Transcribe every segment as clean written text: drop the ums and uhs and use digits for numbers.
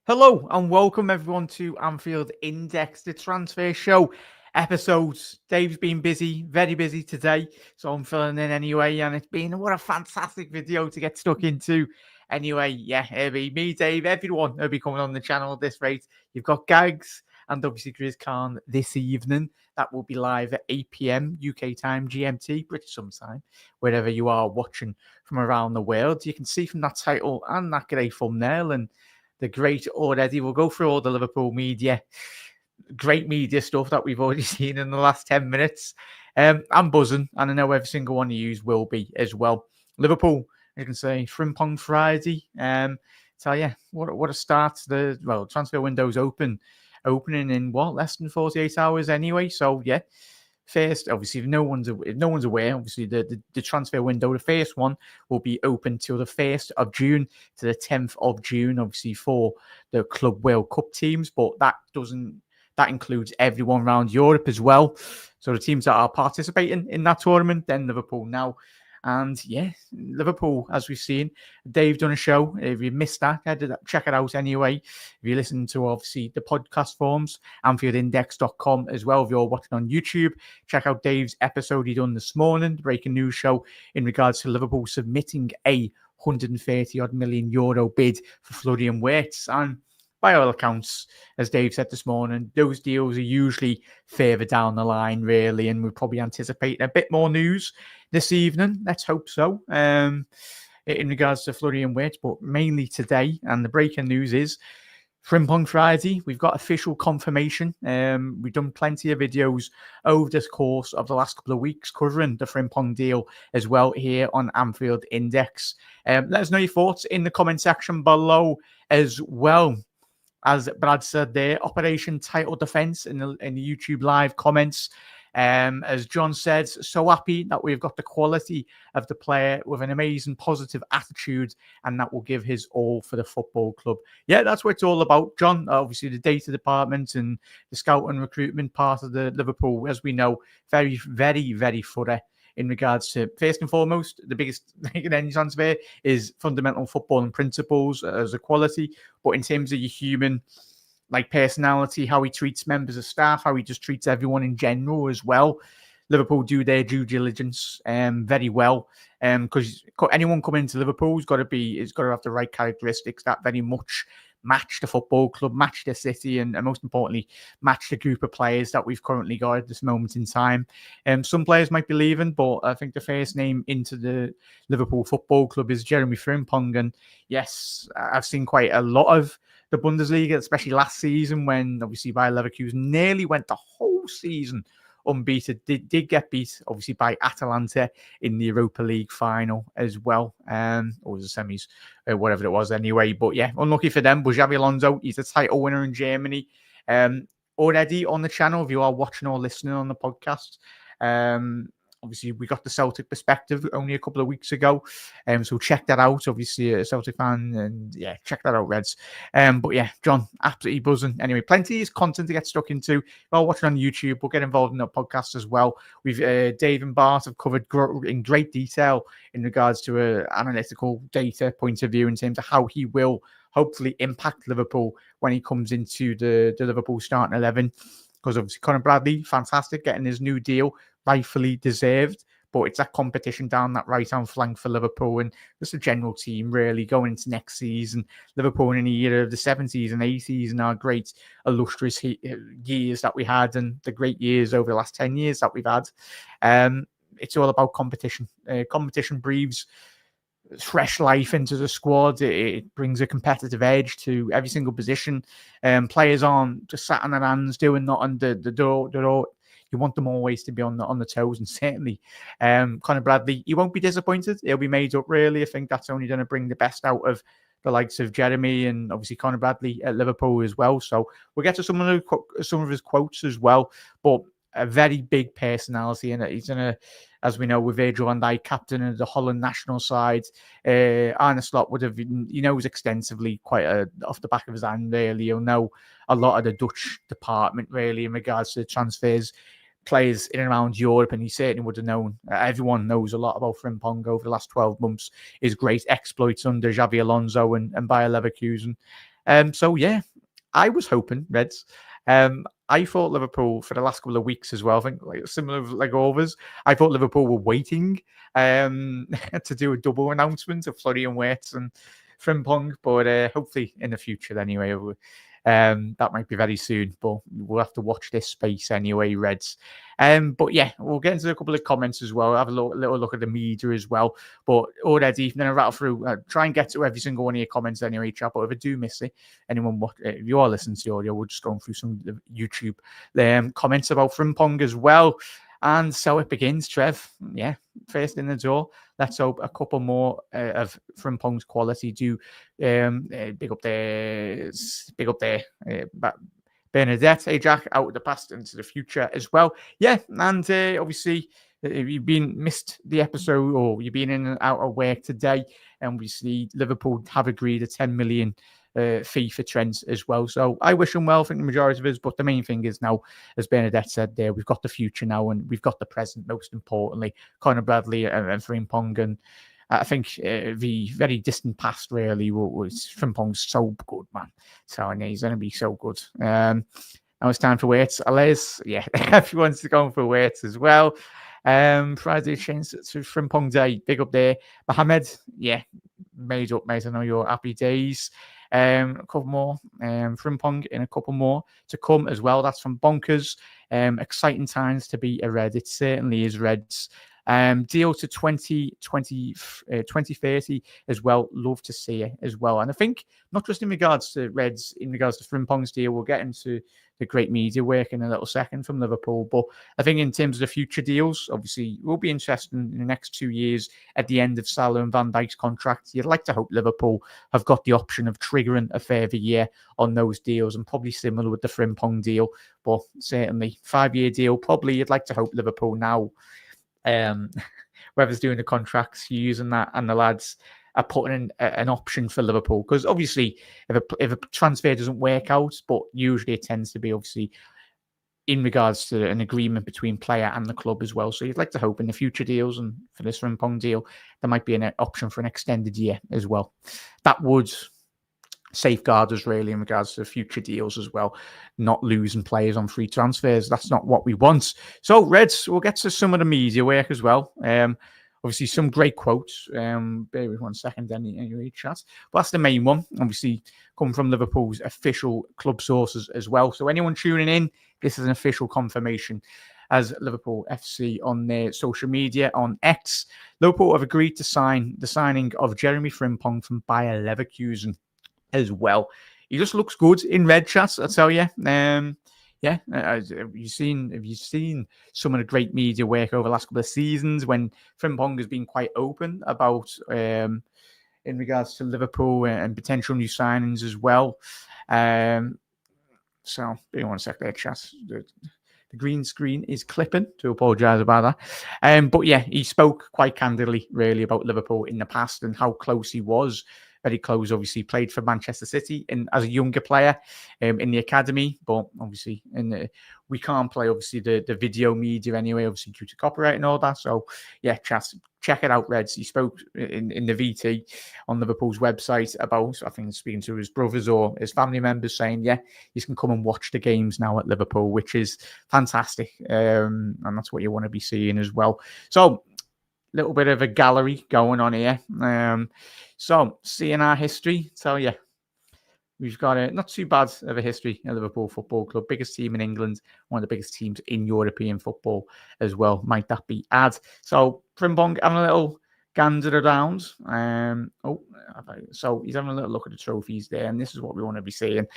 Hello and welcome everyone to Anfield Index, the transfer show episodes. Dave's been busy, very busy today, so I'm filling in anyway. And it's been what a fantastic video to get stuck into. Anyway, yeah, it'll be me, Dave, everyone will be coming on the channel at this rate. You've got Gags and obviously Chris Khan this evening. That will be live at 8 p.m. UK time, GMT, British sometime, wherever you are watching from around the world. You can see from that title and that great thumbnail and the great already. We'll go through all the Liverpool media, great media stuff that we've already seen in the last 10 minutes. I'm buzzing, and I know every single one of you will be as well. Liverpool, you can say Frimpong Friday. So yeah, what a start. The transfer window's opening in less than 48 hours anyway. So yeah. First, obviously, if no one's aware, obviously the transfer window, the first one will be open till the 1st of June to the 10th of June, obviously for the Club World Cup teams, but that includes everyone around Europe as well. So the teams that are participating in that tournament, then Liverpool now. And yeah, Liverpool, as we've seen, Dave done a show. If you missed that, check it out anyway. If you listen to obviously the podcast forms, AnfieldIndex.com as well. If you're watching on YouTube, check out Dave's episode he done this morning, the breaking news show in regards to Liverpool submitting a 130 odd million euro bid for Florian Wirtz. And by all accounts, as Dave said this morning, those deals are usually further down the line, really, and we're probably anticipating a bit more news this evening. Let's hope so. In regards to Florian Wirtz, but mainly today, and the breaking news is Frimpong Friday. We've got official confirmation. We've done plenty of videos over the course of the last couple of weeks covering the Frimpong deal as well here on Anfield Index. Let us know your thoughts in the comment section below as well. As Brad said there, Operation Title Defense in the YouTube live comments. As John said, so happy that we've got the quality of the player with an amazing positive attitude, and that will give his all for the football club. Yeah, that's what it's all about, John. Obviously, the data department and the scout and recruitment part of the Liverpool, as we know, very, very, very thorough in regards to, first and foremost, the biggest thing in any transfer is fundamental football and principles as a quality. But in terms of your human, personality, how he treats members of staff, how he just treats everyone in general as well. Liverpool do their due diligence very well. Because anyone coming into Liverpool has got to have the right characteristics that very much match the football club, match the city, and most importantly, match the group of players that we've currently got at this moment in time. Some players might be leaving, but I think the first name into the Liverpool Football Club is Jeremie Frimpong. And yes, I've seen quite a lot of the Bundesliga, especially last season when obviously Bayer Leverkusen nearly went the whole season unbeaten. Did get beat obviously by Atalanta in the Europa League final as well, or was the semis, whatever it was anyway. But yeah, unlucky for them. But Xabi Alonso, he's a title winner in Germany. Already on the channel, if you are watching or listening on the podcast. Obviously, we got the Celtic perspective only a couple of weeks ago. So check that out. Obviously, a Celtic fan. And yeah, check that out, Reds. But yeah, John, absolutely buzzing. Anyway, plenty of content to get stuck into. While watching on YouTube, we'll get involved in the podcast as well. We've Dave and Bart have covered in great detail in regards to an analytical data point of view in terms of how he will hopefully impact Liverpool when he comes into the Liverpool starting 11. Because obviously, Conor Bradley, fantastic, getting his new deal, rightfully deserved, but it's that competition down that right-hand flank for Liverpool and just a general team really going into next season. Liverpool in the year of the 70s and 80s and our great illustrious years that we had and the great years over the last 10 years that we've had. It's all about competition. Competition breathes fresh life into the squad. It brings a competitive edge to every single position. Players aren't just sat on their hands doing nothing. The door. You want them always to be on the toes, and certainly Conor Bradley, he won't be disappointed. He'll be made up, really. I think that's only going to bring the best out of the likes of Jeremy and obviously Conor Bradley at Liverpool as well. So we'll get to some of his quotes as well. But a very big personality, and he's in a, as we know, with Virgil van Dijk, captain of the Holland national side. Arne Slot would have, he knows extensively, quite off the back of his hand, really. He'll know a lot of the Dutch department, really, in regards to transfers, players in and around Europe, and he certainly would have known. Everyone knows a lot about Frimpong over the last 12 months. His great exploits under Xabi Alonso and Bayer Leverkusen. So yeah, I was hoping Reds. I thought Liverpool for the last couple of weeks as well. I think like similar like overs. I thought Liverpool were waiting to do a double announcement of Florian Wirtz and Frimpong, but hopefully in the future anyway. That might be very soon, but we'll have to watch this space anyway, Reds. But yeah, we'll get into a couple of comments as well. Have a little look at the media as well. But already, then I rattle through, try and get to every single one of your comments anyway, chat. But if I do miss it, anyone, if you are listening to the audio, we're just going through some YouTube comments about Frimpong as well. And so it begins, Trev. Yeah, first in the door. Let's hope a couple more of Frimpong's quality do big up there. Bernadette, hey Jack, out of the past into the future as well. Yeah, and obviously, if you've missed the episode or you've been in and out of work today, and obviously Liverpool have agreed a 10 million fee for Trent as well. So I wish him well. I think the majority of us, but the main thing is now, as Bernadette said there, we've got the future now and we've got the present, most importantly. Conor Bradley and Frimpong, and I think the very distant past really was Frimpong's so good, man. So he's going to be so good. Now it's time for Wirtz. Alez, yeah, everyone's going for Wirtz as well. Friday chance to Frimpong Day, big up there. Mohammed, yeah, made up, mate. I know you're happy days. A couple more Frimpong in a couple more to come as well. That's from Bonkers. Exciting times to be a Red. It certainly is, Reds. Deal to 2030 as well. Love to see it as well. And I think not just in regards to Reds, in regards to Frimpong's deal, we'll get into the great media work in a little second from Liverpool. But I think in terms of the future deals, obviously, will be interesting in the next 2 years at the end of Salah and Van Dijk's contract. You'd like to hope Liverpool have got the option of triggering a further year on those deals, and probably similar with the Frimpong deal. But certainly 5-year deal, probably you'd like to hope Liverpool now, whoever's doing the contracts, using that, and the lads are putting in an option for Liverpool. Because obviously, if a transfer doesn't work out, but usually it tends to be obviously in regards to an agreement between player and the club as well. So you'd like to hope in the future deals, and for this Frimpong deal, there might be an option for an extended year as well. That would safeguard us really in regards to future deals as well, not losing players on free transfers. That's not what we want. So Reds, we'll get to some of the media work as well. Obviously some great quotes. Bear with 1 second, then you read chat. But that's the main one. Obviously come from Liverpool's official club sources as well. So anyone tuning in, this is an official confirmation. As Liverpool FC on their social media on X, Liverpool have agreed to sign the signing of Jeremie Frimpong from Bayer Leverkusen as well. He just looks good in red, chat, I tell you. Yeah, have you seen some of the great media work over the last couple of seasons when Frimpong has been quite open about in regards to Liverpool and potential new signings as well. So, give me 1 sec there, chat. The green screen is clipping. To apologise about that. But yeah, he spoke quite candidly, really, about Liverpool in the past and how close he was. Very close, obviously, played for Manchester City as a younger player in the academy. But obviously, we can't play, obviously, the video media anyway, obviously, due to copyright and all that. So, yeah, check it out, Reds. He spoke in the VT on Liverpool's website about, I think, speaking to his brothers or his family members, saying, yeah, he can come and watch the games now at Liverpool, which is fantastic. And that's what you want to be seeing as well. So, little bit of a gallery going on here. So, seeing our history, tell you, we've got not too bad of a history at Liverpool Football Club. Biggest team in England, one of the biggest teams in European football as well. Might that be add? So, Frimpong having a little gander around. So he's having a little look at the trophies there, and this is what we want to be seeing.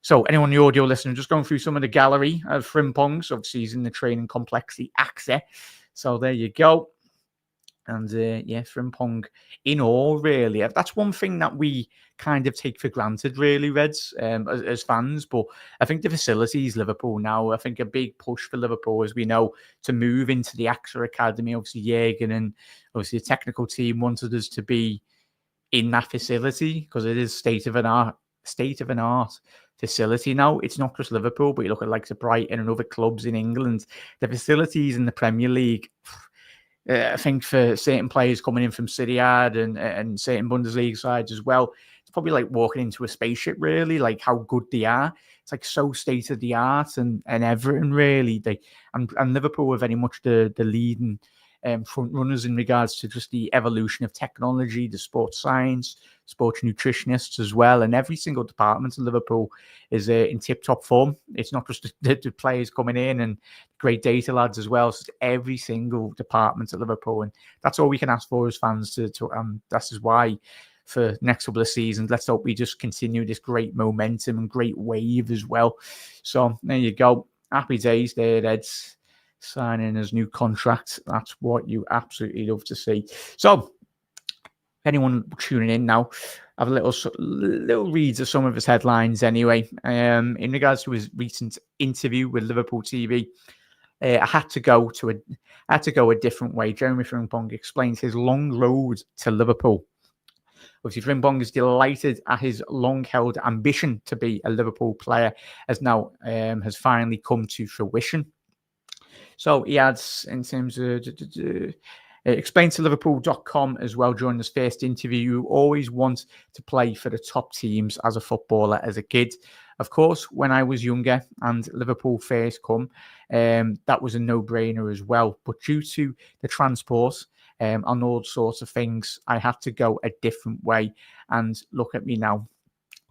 So, anyone in the audio listening, just going through some of the gallery of Frimpong. So, obviously, he's in the training complex, the AXA. So, there you go. And yeah, Frimpong in all, really. That's one thing that we kind of take for granted, really, Reds, as fans. But I think the facilities, Liverpool now, I think a big push for Liverpool, as we know, to move into the AXA Academy. Obviously, Jürgen and obviously the technical team wanted us to be in that facility because it is state of an art facility now. It's not just Liverpool, but you look at like Brighton and other clubs in England. The facilities in the Premier League, I think for certain players coming in from Serie A and certain Bundesliga sides as well, it's probably like walking into a spaceship, really, like how good they are. It's like so state of the art and everything, really. And Liverpool are very much the leading front runners in regards to just the evolution of technology, the sports science, sports nutritionists as well, and every single department of Liverpool is in tip-top form. It's not just the players coming in and great data lads as well. So it's every single department at Liverpool, and that's all we can ask for as fans. That's why for next couple of seasons, let's hope we just continue this great momentum and great wave as well. So there you go. Happy days there, Eds. Signing his new contract. That's what you absolutely love to see. So, anyone tuning in now, have a little reads of some of his headlines anyway. In regards to his recent interview with Liverpool TV, I had to go a different way. Jeremie Frimpong explains his long road to Liverpool. Obviously, Frimpong is delighted at his long-held ambition to be a Liverpool player has finally come to fruition. So he adds, in terms of explain to Liverpool.com as well during this first interview, you always want to play for the top teams as a footballer, as a kid. Of course, when I was younger and Liverpool first come, that was a no-brainer as well. But due to the transport and all sorts of things, I had to go a different way. And look at me now.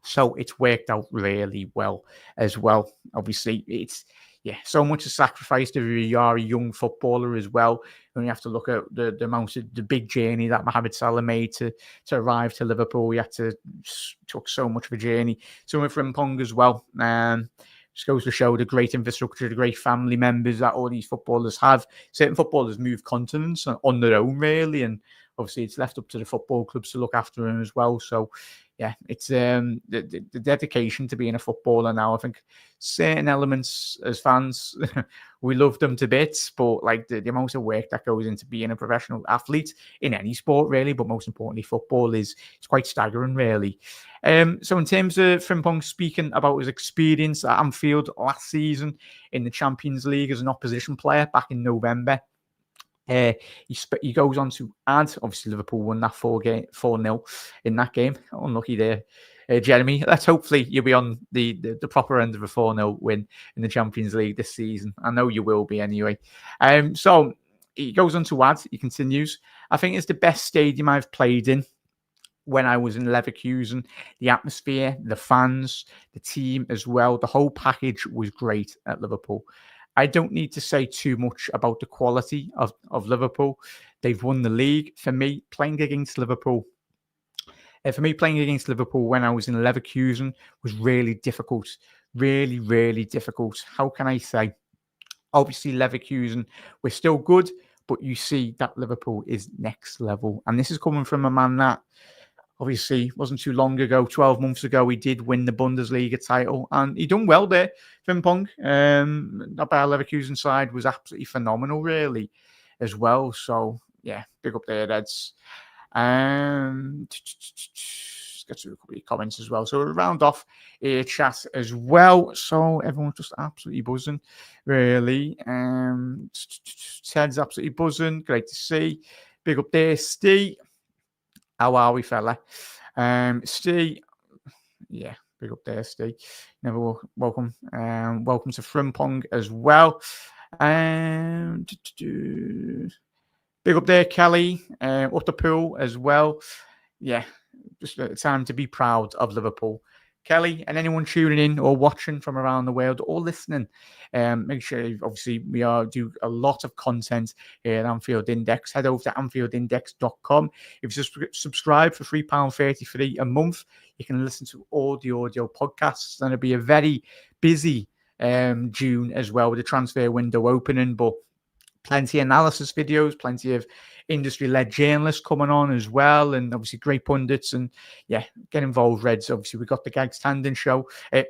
So it's worked out really well as well. Obviously, it's so much is sacrificed if you are a young footballer as well. And you have to look at the amount of the big journey that Mohamed Salah made to arrive to Liverpool. We had to took so much of a journey. So with Frimpong as well. Just goes to show the great infrastructure, the great family members that all these footballers have. Certain footballers move continents on their own, really, and obviously it's left up to the football clubs to look after them as well. So yeah, it's the dedication to being a footballer now. I think certain elements as fans, we love them to bits, but like the amount of work that goes into being a professional athlete in any sport, really, but most importantly, football is quite staggering, really. So in terms of Frimpong speaking about his experience at Anfield last season in the Champions League as an opposition player back in November, he goes on to add, obviously Liverpool won that 4-0 in that game. Unlucky there, Jeremy. Let's hopefully you'll be on the proper end of a 4-0 win in the Champions League this season. I know you will be anyway. So he goes on to add, he continues, I think it's the best stadium I've played in. When I was in Leverkusen, the atmosphere, the fans, the team as well, the whole package was great at Liverpool. I don't need to say too much about the quality of Liverpool. They've won the league. For me, playing against Liverpool when I was in Leverkusen was really difficult. Really, really difficult. How can I say? Obviously, Leverkusen, we're still good, but you see that Liverpool is next level. And this is coming from a man that obviously wasn't too long ago, 12 months ago, he did win the Bundesliga title and he done well there. Frimpong, that Bayer Leverkusen side was absolutely phenomenal, really, as well. So, yeah, big up there, Reds. Let's get to a couple of comments as well. So we'll round off chat as well. So everyone's just absolutely buzzing, really. Ted's absolutely buzzing. Great to see. Big up there, Steve. How are we, fella? Steve, yeah, big up there, Steve. Never welcome. Welcome to Frimpong as well. Big up there, Kelly. Up the pool as well. Yeah, just a time to be proud of Liverpool. Kelly and anyone tuning in or watching from around the world or listening, make sure, obviously, we do a lot of content here at Anfield Index. Head over to anfieldindex.com. If you subscribe for £3.33 a month, you can listen to all the audio podcasts. And it'll be a very busy June as well with the transfer window opening, but plenty of analysis videos, plenty of industry-led journalists coming on as well, and obviously great pundits. And yeah, get involved, Reds. Obviously, we've got the Gags Tandon show, the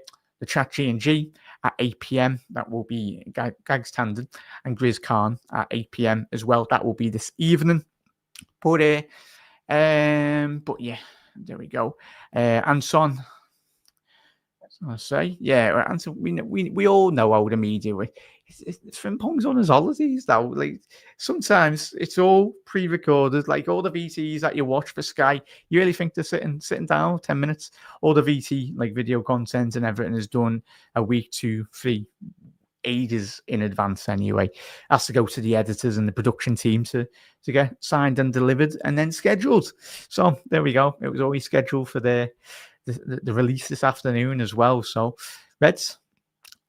Chat G&G at 8 p.m. That will be Gags Tandon and Grizz Khan at 8 p.m. as well. That will be this evening. But yeah, there we go. And Son, I say, yeah, and so we all know how the media. Frimpong's on his holidays now. Like sometimes it's all pre-recorded. Like all the VTs that you watch for Sky, you really think they're sitting down 10 minutes. All the VT like video content and everything is done a week, 2, 3, ages in advance anyway. Has to go to the editors and the production team to get signed and delivered and then scheduled. So there we go. It was always scheduled for the release this afternoon as well. So Reds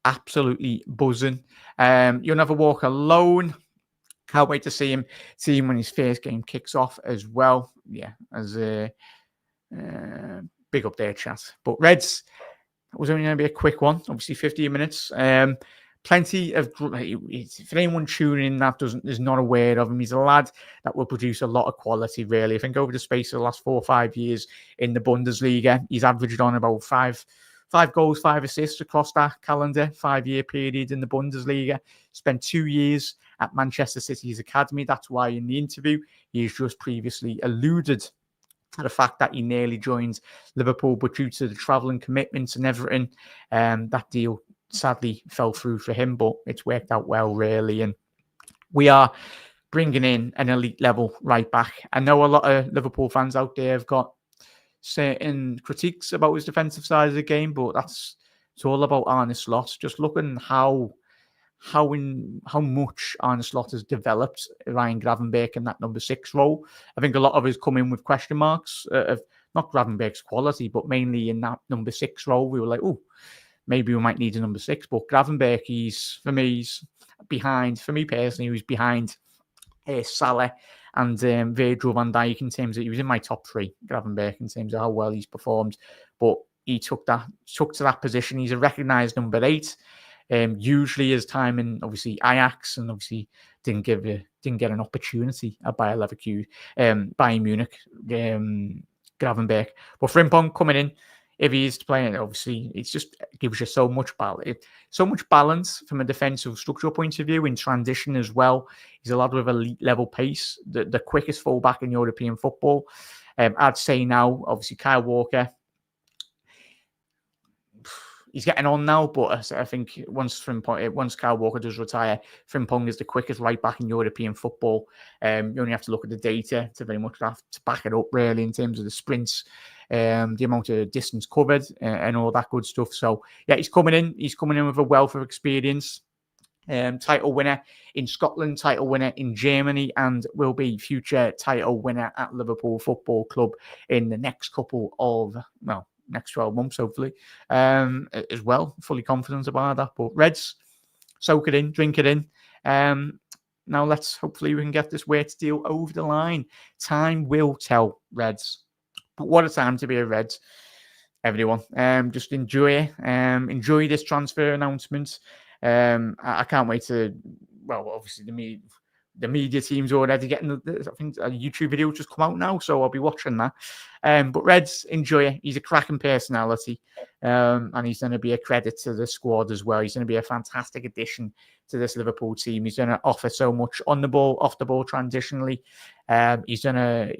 absolutely buzzing. You'll never walk alone. Can't wait to see him when his first game kicks off as well. Yeah, as a big up there, chat. But Reds, it was only going to be a quick one. Obviously, 15 minutes. Plenty of, for anyone tuning in that is not aware of him, he's a lad that will produce a lot of quality, really. I think over the space of the last 4 or 5 years in the Bundesliga, he's averaged on about five goals, 5 assists across that calendar 5-year period in the Bundesliga. Spent 2 years at Manchester City's academy. That's why in the interview, he's just previously alluded to the fact that he nearly joined Liverpool, but due to the travelling commitments and everything, that deal sadly fell through for him, but it's worked out well, really. And we are bringing in an elite level right back. I know a lot of Liverpool fans out there have got certain critiques about his defensive side of the game, but it's all about Arne Slot. Just looking how much Arne Slot has developed Ryan Gravenberch in that number 6 role. I think a lot of us come in with question marks of not Gravenberch's quality, but mainly in that number 6 role. We were like, oh, maybe we might need a number 6. But Gravenberch, he's behind, for me personally, he was behind Salah and Virgil van Dijk in terms of, he was in my top 3, Gravenberch, in terms of how well he's performed. But he took to that position. He's a recognised number 8. Usually his time in obviously Ajax, and obviously didn't get an opportunity at Bayern Munich, Gravenberch. But Frimpong coming in, if he is playing, obviously it just gives you so much balance from a defensive structural point of view in transition as well. He's a lad with elite level pace, the quickest fullback in European football. I'd say now, obviously Kyle Walker, he's getting on now, but I think once Kyle Walker does retire, Frimpong is the quickest right back in European football. You only have to look at the data to very much have to back it up, really, in terms of the sprints, the amount of distance covered, and all that good stuff. So yeah, he's coming in with a wealth of experience. Title winner in Scotland, title winner in Germany, and will be future title winner at Liverpool Football Club in the next next 12 months, hopefully, as well. Fully confident about that. But Reds, soak it in, drink it in. Now hopefully we can get this Wait deal over the line. Time will tell, Reds. But what a time to be a Reds, everyone. Just enjoy this transfer announcement. I can't wait to, obviously the media team's already getting, I think a YouTube video just come out now, so I'll be watching that. But Reds, enjoy it. He's a cracking personality, and he's going to be a credit to the squad as well. He's going to be a fantastic addition to this Liverpool team. He's going to offer so much on the ball, off the ball, transitionally. He's going to,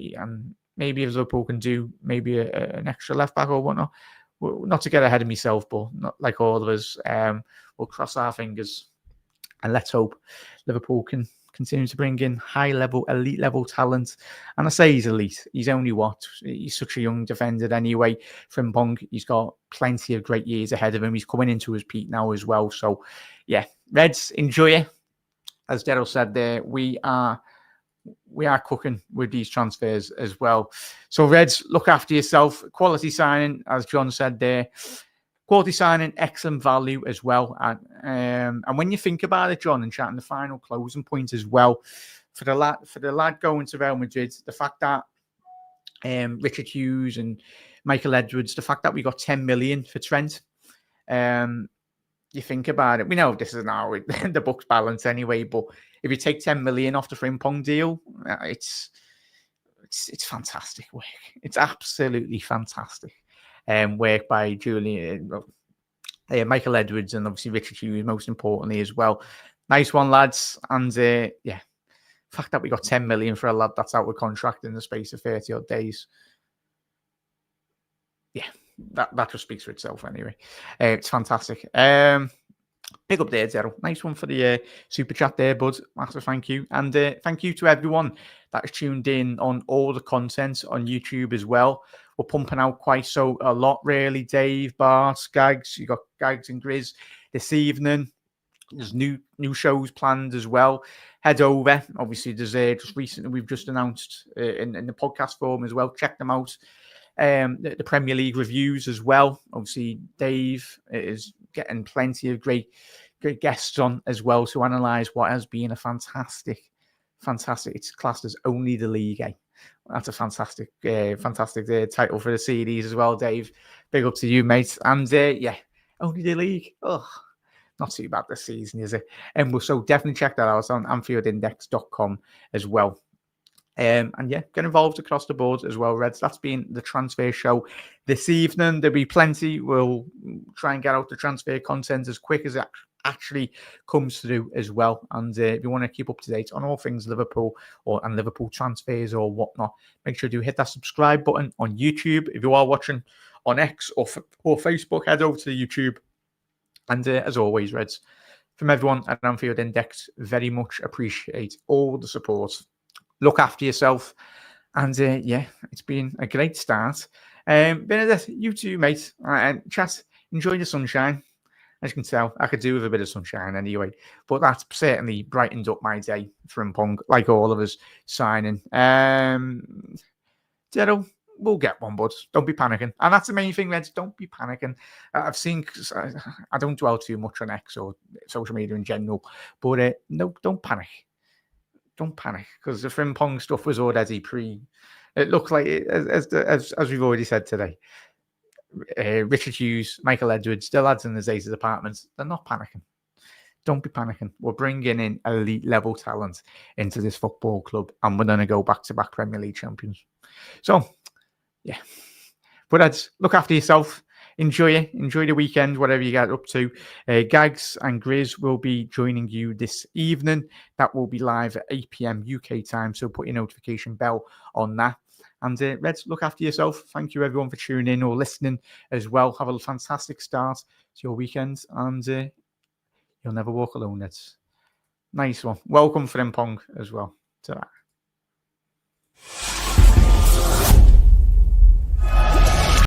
maybe if Liverpool can do maybe an extra left back or whatnot. Not to get ahead of myself, but not like all of us. We'll cross our fingers and let's hope Liverpool can continue to bring in elite level talent. And I say he's elite. He's only he's such a young defender anyway. Frimpong, he's got plenty of great years ahead of him. He's coming into his peak now as well. So yeah, Reds, enjoy it. As Daryl said there, we are cooking with these transfers as well. So Reds, look after yourself. Quality signing, as John said there. Quality signing, excellent value as well. And when you think about it, John, and chatting the final closing point as well, for the lad going to Real Madrid, the fact that Richard Hughes and Michael Edwards, the fact that we got 10 million for Trent, you think about it. We know this is now the book's balance anyway, but if you take 10 million off the Frimpong deal, it's fantastic work. It's absolutely fantastic. Work by Michael Edwards and obviously Richard Hughes, most importantly as well. Nice one, lads. And the fact that we got 10 million for a lad that's out of contract in the space of 30 odd days. Yeah, that just speaks for itself anyway. It's fantastic. Big up there, Zero. Nice one for the super chat there, bud. Massive thank you. And thank you to everyone that is tuned in on all the content on YouTube as well. We're pumping out quite a lot, really. Dave, Bart, Gags. You got Gags and Grizz this evening. There's new shows planned as well. Head over. Obviously, there's just recently we've just announced in the podcast form as well. Check them out. The Premier League reviews as well. Obviously, Dave is getting plenty of great guests on as well to analyse what has been a fantastic. It's classed as Only the League. That's a fantastic title for the series as well, Dave. Big up to you, mate. And Only the League. Oh, not too bad this season, is it? And so definitely check that out on anfieldindex.com as well. And get involved across the board as well, Reds. That's been the transfer show this evening. There'll be plenty. We'll try and get out the transfer content as quick as it actually comes through as well. And if you want to keep up to date on all things Liverpool and Liverpool transfers or whatnot, make sure to hit that subscribe button on YouTube. If you are watching on X or Facebook, head over to the YouTube. And as always, Reds, from everyone at Anfield Index, very much appreciate all the support. Look after yourself. And it's been a great start. Benedict, you too, mate. Chat, enjoy the sunshine. As you can tell, I could do with a bit of sunshine anyway. But that's certainly brightened up my day, Frimpong, like all of us signing. Gerald, we'll get one, bud. Don't be panicking. And that's the main thing, Reds. Don't be panicking. I've seen, I don't dwell too much on X or social media in general. But no, don't panic. Don't panic, because the Frimpong stuff was already it looked like it, as we've already said today. Richard Hughes, Michael Edwards, the lads in the Zeta departments, they're not panicking. Don't be panicking. We're bringing in elite level talent into this football club, and we're going to go back-to-back Premier League champions. So, yeah. But lads, look after yourself. Enjoy the weekend, whatever you get up to. Gags and Grizz will be joining you this evening. That will be live at 8 p.m. UK time, so put your notification bell on that. And Reds, look after yourself. Thank you, everyone, for tuning in or listening as well. Have a fantastic start to your weekend, and you'll never walk alone, Reds. Nice one. Welcome, Frimpong, as well. Ta-ra.